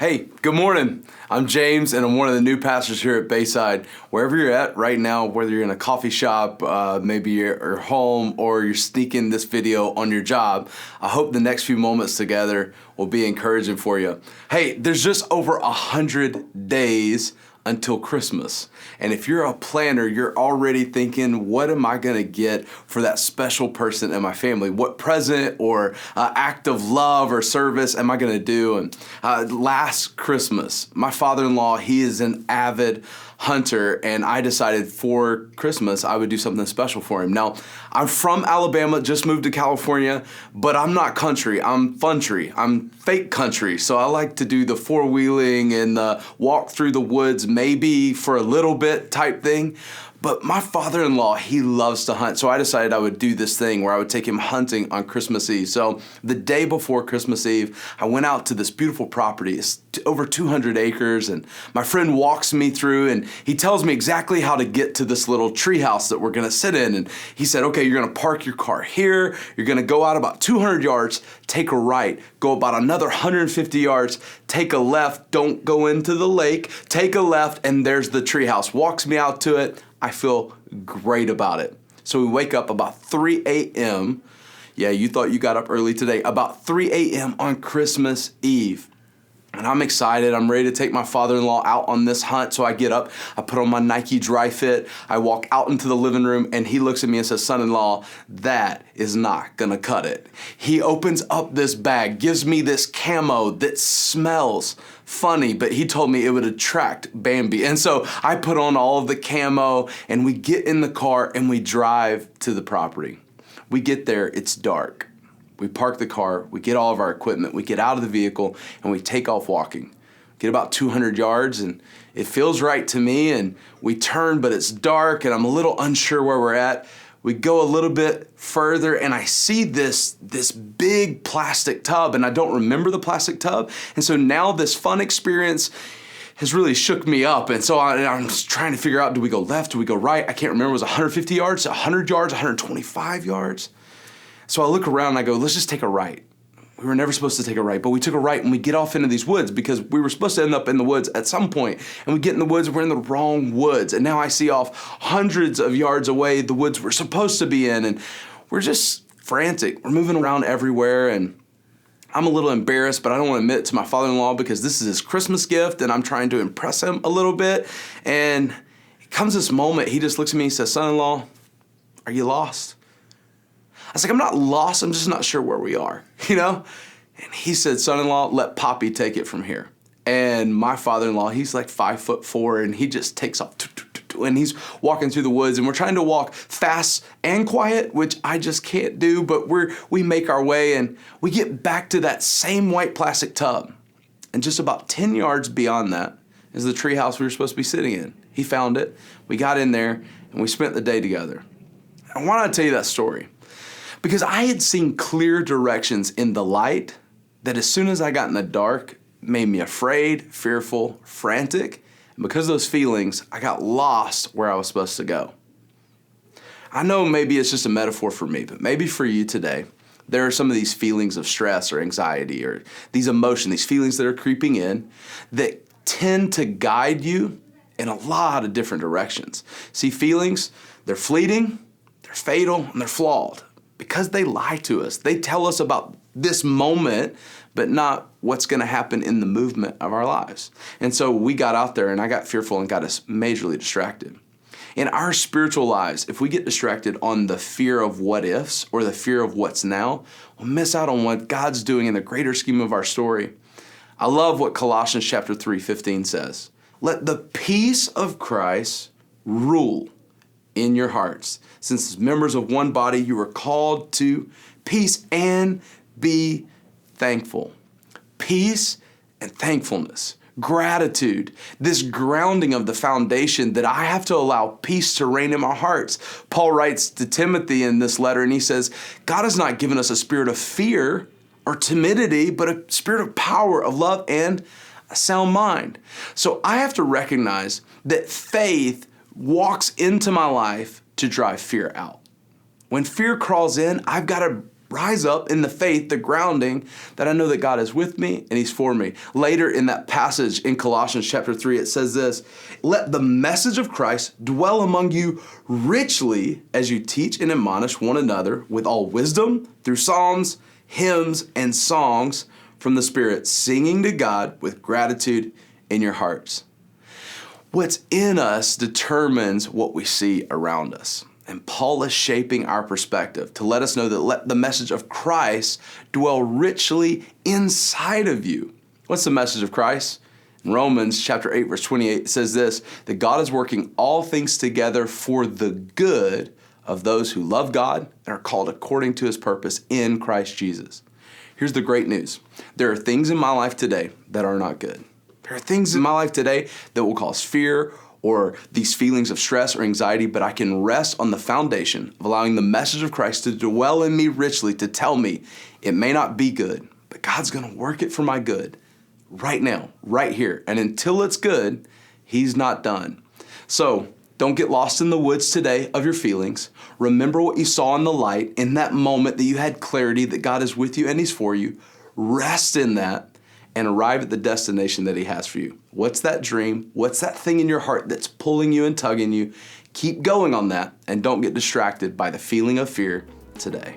Hey, good morning. I'm James, and I'm one of the new pastors here at Bayside. Wherever you're at right now, whether you're in a coffee shop, maybe you're home, or you're sneaking this video on your job, I hope the next few moments together will be encouraging for you. Hey, there's just over 100 days until Christmas. And if you're a planner, you're already thinking, what am I going to get for that special person in my family? What present or act of love or service am I going to do? And last Christmas, my father-in-law, he is an avid hunter, and I decided for Christmas I would do something special for him. Now, I'm from Alabama, just moved to California, but I'm not country. I'm funtry. I'm fake country. So I like to do the four-wheeling and the walk through the woods, maybe for a little bit type thing. But my father-in-law, he loves to hunt. So I decided I would do this thing where I would take him hunting on Christmas Eve. So the day before Christmas Eve, I went out to this beautiful property. It's over 200 acres. And my friend walks me through and he tells me exactly how to get to this little tree house that we're going to sit in. And he said, okay, you're going to park your car here. You're going to go out about 200 yards, take a right, go about another 150 yards, take a left, don't go into the lake, take a left, and there's the tree house. Walks me out to it. I feel great about it. So we wake up about 3 a.m. Yeah, you thought you got up early today. About 3 a.m. on Christmas Eve. And I'm excited. I'm ready to take my father-in-law out on this hunt. So I get up, I put on my Nike Dry Fit, I walk out into the living room, and he looks at me and says, son-in-law, that is not gonna cut it. He opens up this bag, gives me this camo that smells funny, but he told me it would attract Bambi. And so I put on all of the camo, and we get in the car and we drive to the property. We get there, it's dark. We park the car, we get all of our equipment, we get out of the vehicle, and we take off walking. Get about 200 yards, and it feels right to me, and we turn, but it's dark, and I'm a little unsure where we're at. We go a little bit further, and I see this big plastic tub, and I don't remember the plastic tub, and so now this fun experience has really shook me up, and so I'm just trying to figure out, do we go left, do we go right? I can't remember, it was 150 yards, 100 yards, 125 yards? So I look around and I go, let's just take a right. We were never supposed to take a right, but we took a right and we get off into these woods because we were supposed to end up in the woods at some point. And we get in the woods, we're in the wrong woods. And now I see off hundreds of yards away the woods we're supposed to be in. And we're just frantic. We're moving around everywhere. And I'm a little embarrassed, but I don't want to admit it to my father-in-law because this is his Christmas gift and I'm trying to impress him a little bit. And it comes this moment, he just looks at me and says, son-in-law, are you lost? I was like, I'm not lost, I'm just not sure where we are, you know? And he said, son-in-law, let Poppy take it from here. And my father-in-law, he's like 5'4", and he just takes off, and he's walking through the woods, and we're trying to walk fast and quiet, which I just can't do, but we make our way, and we get back to that same white plastic tub. And just about 10 yards beyond that is the tree house we were supposed to be sitting in. He found it, we got in there, and we spent the day together. And why did I tell you that story? Because I had seen clear directions in the light that as soon as I got in the dark, made me afraid, fearful, frantic. And because of those feelings, I got lost where I was supposed to go. I know maybe it's just a metaphor for me, but maybe for you today, there are some of these feelings of stress or anxiety or these emotions, these feelings that are creeping in that tend to guide you in a lot of different directions. See, feelings, they're fleeting, they're fatal, and they're flawed. Because they lie to us. They tell us about this moment, but not what's going to happen in the movement of our lives. And so we got out there and I got fearful and got us majorly distracted. In our spiritual lives, if we get distracted on the fear of what ifs or the fear of what's now, we'll miss out on what God's doing in the greater scheme of our story. I love what Colossians chapter 3:15 says. Let the peace of Christ rule in your hearts. Since as members of one body, you are called to peace and be thankful. Peace and thankfulness, gratitude, this grounding of the foundation that I have to allow peace to reign in my hearts. Paul writes to Timothy in this letter and he says, God has not given us a spirit of fear or timidity, but a spirit of power, of love, and a sound mind. So I have to recognize that faith walks into my life to drive fear out. When fear crawls in, I've got to rise up in the faith, the grounding that I know that God is with me and he's for me. Later in that passage in Colossians chapter 3, it says this, let the message of Christ dwell among you richly as you teach and admonish one another with all wisdom through psalms, hymns, and songs from the Spirit, singing to God with gratitude in your hearts. What's in us determines what we see around us. And Paul is shaping our perspective to let us know that let the message of Christ dwell richly inside of you. What's the message of Christ? In Romans chapter 8, verse 28, it says this, that God is working all things together for the good of those who love God and are called according to his purpose in Christ Jesus. Here's the great news. There are things in my life today that are not good. There are things in my life today that will cause fear or these feelings of stress or anxiety, but I can rest on the foundation of allowing the message of Christ to dwell in me richly, to tell me it may not be good, but God's going to work it for my good right now, right here. And until it's good, he's not done. So don't get lost in the woods today of your feelings. Remember what you saw in the light in that moment that you had clarity that God is with you and he's for you. Rest in that and arrive at the destination that he has for you. What's that dream? What's that thing in your heart that's pulling you and tugging you? Keep going on that and don't get distracted by the feeling of fear today.